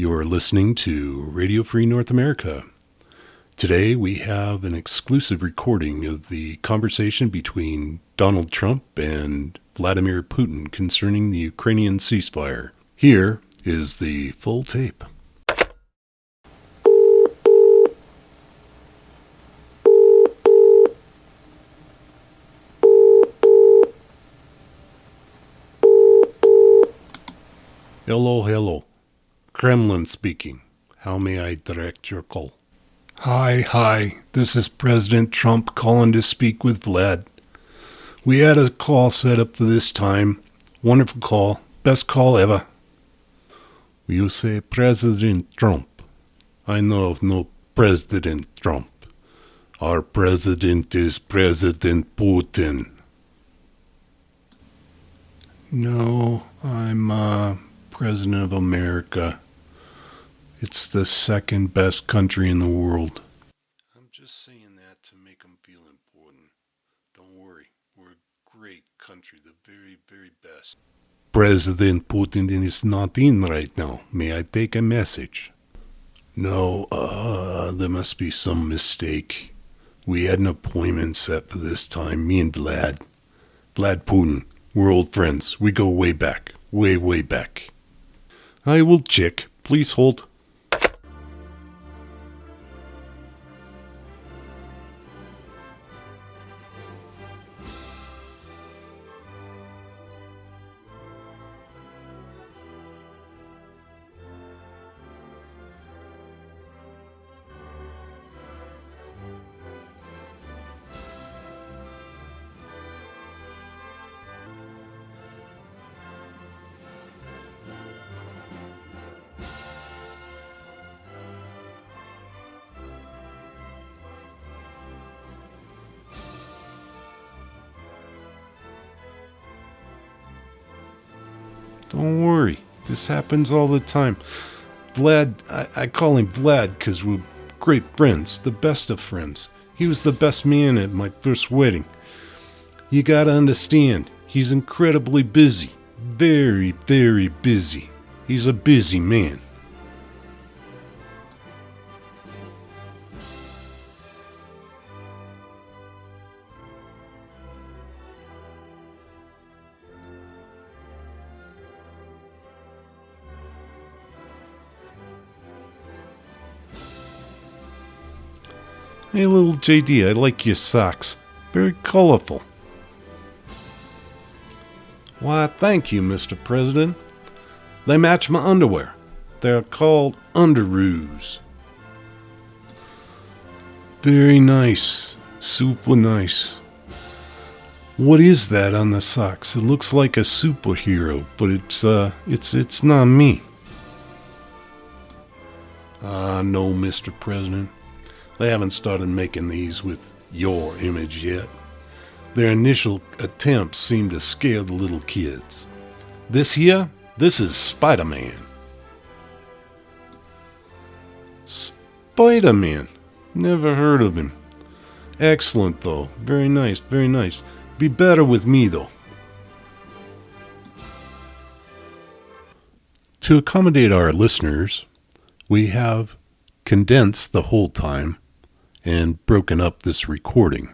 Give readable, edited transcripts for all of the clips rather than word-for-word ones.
You're listening to Radio Free North America. Today we have an exclusive recording of the conversation between Donald Trump and Vladimir Putin concerning the Ukrainian ceasefire. Here is the full tape. Hello. Kremlin speaking. How may I direct your call? Hi. This is President Trump calling to speak with Vlad. We had a call set up for this time. Wonderful call. Best call ever. You say President Trump. I know of no President Trump. Our president is President Putin. No, I'm President of America. It's the second best country in the world. I'm just saying that to make them feel important. Don't worry, we're a great country, the very, very best. President Putin is not in right now. May I take a message? No, there must be some mistake. We had an appointment set for this time, me and Vlad. Vlad Putin. We're old friends. We go way back. Way back. I will check. Please hold. Don't worry, this happens all the time. Vlad, I call him Vlad because we're great friends, the best of friends. He was the best man at my first wedding. You gotta understand, he's incredibly busy. Very, very busy. He's a busy man. Hey, little JD, I like your socks. Very colorful. Why, thank you, Mr. President. They match my underwear. They're called underoos. Very nice. Super nice. What is that on the socks? It looks like a superhero, but it's not me. No, Mr. President. They haven't started making these with your image yet. Their initial attempts seem to scare the little kids. This is Spider-Man. Spider-Man? Never heard of him. Excellent, though. Very nice. Be better with me, though. To accommodate our listeners, we have condensed the whole time and broken up this recording.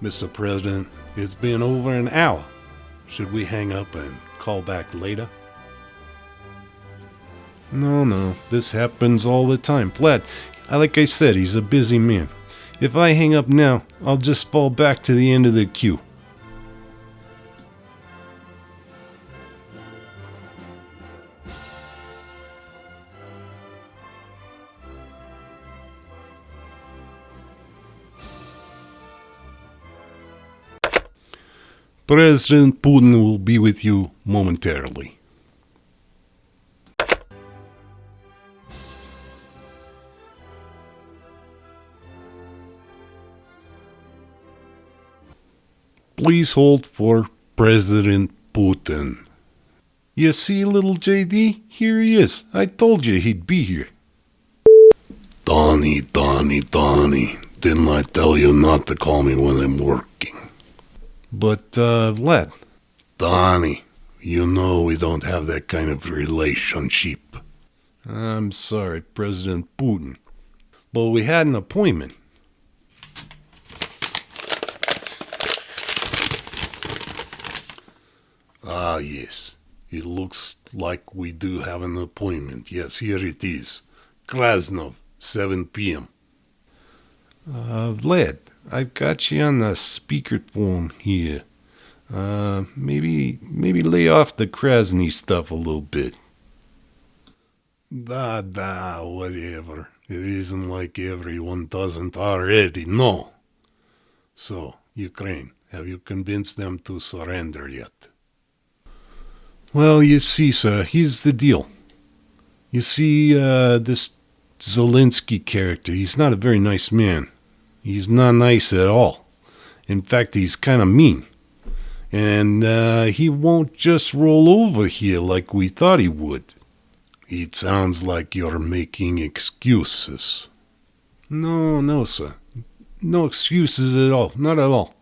Mr. President, it's been over an hour. Should we hang up and call back later? No, this happens all the time. Vlad, like I said, he's a busy man. If I hang up now, I'll just fall back to the end of the queue. President Putin will be with you momentarily. Please hold for President Putin. You see, little JD? Here he is. I told you he'd be here. Donnie. Didn't I tell you not to call me when I'm working? But, Vlad. Donnie, you know we don't have that kind of relationship. I'm sorry, President Putin. But we had an appointment. Ah, yes. It looks like we do have an appointment. Yes, here it is. Krasnov, 7 p.m. Vlad, I've got you on the speakerphone here. Maybe lay off the Krasny stuff a little bit. Whatever. It isn't like everyone doesn't already know. So, Ukraine, have you convinced them to surrender yet? Well, you see, sir, here's the deal. You see, this Zelensky character, he's not a very nice man. He's not nice at all. In fact, he's kind of mean. And he won't just roll over here like we thought he would. It sounds like you're making excuses. No, sir. No excuses at all. Not at all.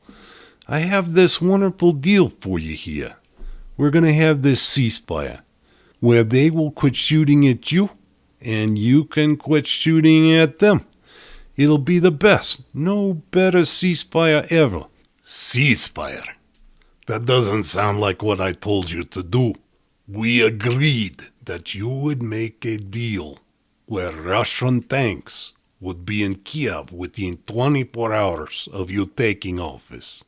I have this wonderful deal for you here. We're going to have this ceasefire where they will quit shooting at you and you can quit shooting at them. It'll be the best. No better ceasefire ever. Ceasefire? That doesn't sound like what I told you to do. We agreed that you would make a deal where Russian tanks would be in Kiev within 24 hours of you taking office.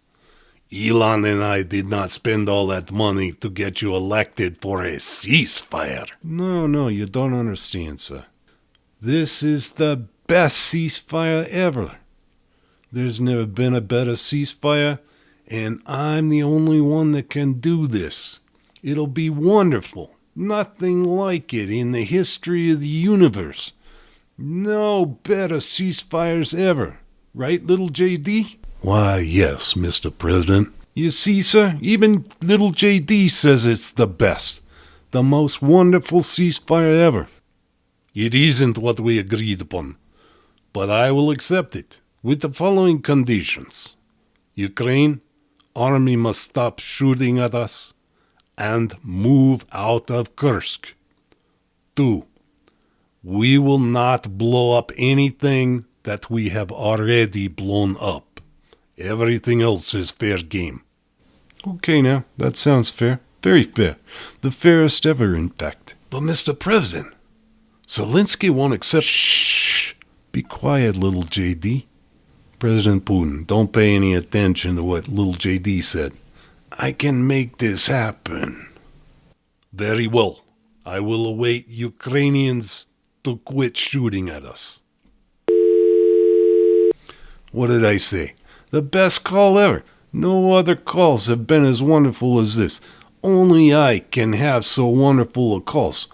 Elon and I did not spend all that money to get you elected for a ceasefire. No, you don't understand, sir. This is the best ceasefire ever. There's never been a better ceasefire, and I'm the only one that can do this. It'll be wonderful. Nothing like it in the history of the universe. No better ceasefires ever. Right, little J.D.? Why, yes, Mr. President. You see, sir, even little J.D. says it's the best. The most wonderful ceasefire ever. It isn't what we agreed upon, but I will accept it with the following conditions. Ukraine, army must stop shooting at us and move out of Kursk. 2. We will not blow up anything that we have already blown up. Everything else is fair game. Okay, now, that sounds fair. Very fair. The fairest ever, in fact. But, Mr. President, Zelensky won't accept... Shh! Be quiet, little J.D. President Putin, don't pay any attention to what little J.D. said. I can make this happen. Very well. I will await Ukrainians to quit shooting at us. What did I say? The best call ever. No other calls have been as wonderful as this. Only I can have so wonderful a calls.